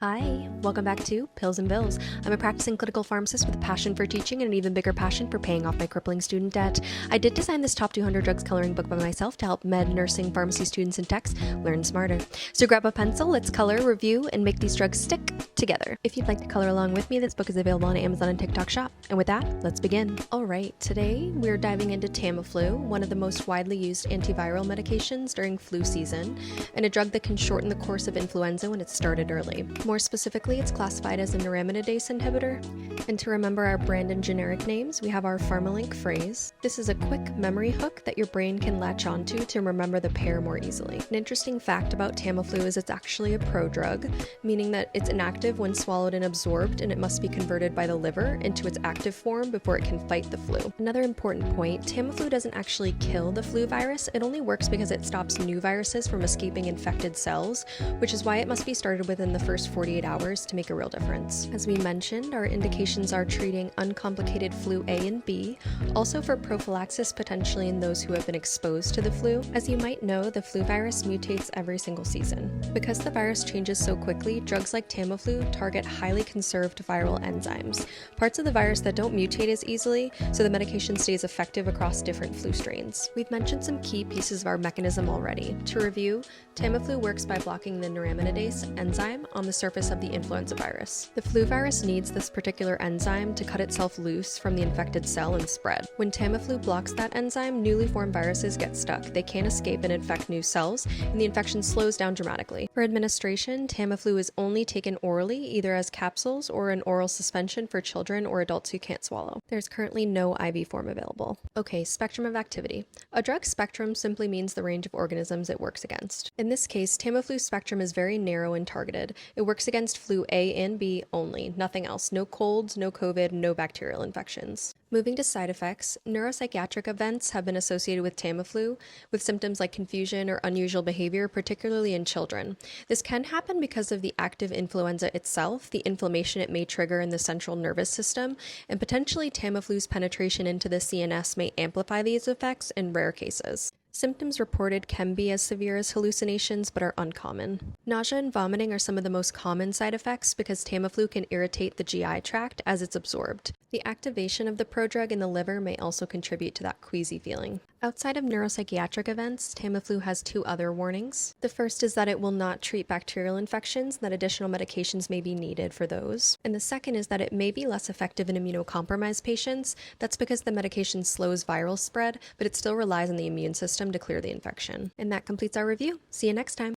Hi, welcome back to Pills and Bills. I'm a practicing clinical pharmacist with a passion for teaching and an even bigger passion for paying off my crippling student debt. I did design this top 200 drugs coloring book by myself to help med, nursing, pharmacy students and techs learn smarter. So grab a pencil, let's color, review, and make these drugs stick together. If you'd like to color along with me, this book is available on Amazon and TikTok Shop. And with that, let's begin. Alright, today we're diving into Tamiflu, one of the most widely used antiviral medications during flu season, and a drug that can shorten the course of influenza when it's started early. More specifically, it's classified as a neuraminidase inhibitor. And to remember our brand and generic names, we have our PharmaLink phrase. This is a quick memory hook that your brain can latch onto to remember the pair more easily. An interesting fact about Tamiflu is it's actually a prodrug, meaning that it's inactive when swallowed and absorbed, and it must be converted by the liver into its active form before it can fight the flu. Another important point, Tamiflu doesn't actually kill the flu virus, it only works because it stops new viruses from escaping infected cells, which is why it must be started within the first 48 hours to make a real difference. As we mentioned, our indications are treating uncomplicated flu A and B, also for prophylaxis potentially in those who have been exposed to the flu. As you might know, the flu virus mutates every single season. Because the virus changes so quickly, drugs like Tamiflu target highly conserved viral enzymes, parts of the virus that don't mutate as easily, so the medication stays effective across different flu strains. We've mentioned some key pieces of our mechanism already. To review, Tamiflu works by blocking the neuraminidase enzyme on the surface of the influenza virus. The flu virus needs this particular enzyme to cut itself loose from the infected cell and spread. When Tamiflu blocks that enzyme, newly formed viruses get stuck. They can't escape and infect new cells, and the infection slows down dramatically. For administration, Tamiflu is only taken orally, either as capsules or an oral suspension for children or adults who can't swallow. There's currently no IV form available. Okay, spectrum of activity. A drug's spectrum simply means the range of organisms it works against. In this case, Tamiflu's spectrum is very narrow and targeted. It works against flu A and B only, nothing else. No colds, no COVID, no bacterial infections. Moving to side effects, neuropsychiatric events have been associated with Tamiflu, with symptoms like confusion or unusual behavior, particularly in children. This can happen because of the active influenza itself, the inflammation it may trigger in the central nervous system, and potentially Tamiflu's penetration into the CNS may amplify these effects in rare cases. Symptoms reported can be as severe as hallucinations, but are uncommon. Nausea and vomiting are some of the most common side effects because Tamiflu can irritate the GI tract as it's absorbed. The activation of the prodrug in the liver may also contribute to that queasy feeling. Outside of neuropsychiatric events, Tamiflu has two other warnings. The first is that it will not treat bacterial infections, and that additional medications may be needed for those. And the second is that it may be less effective in immunocompromised patients. That's because the medication slows viral spread, but it still relies on the immune system to clear the infection. And that completes our review. See you next time.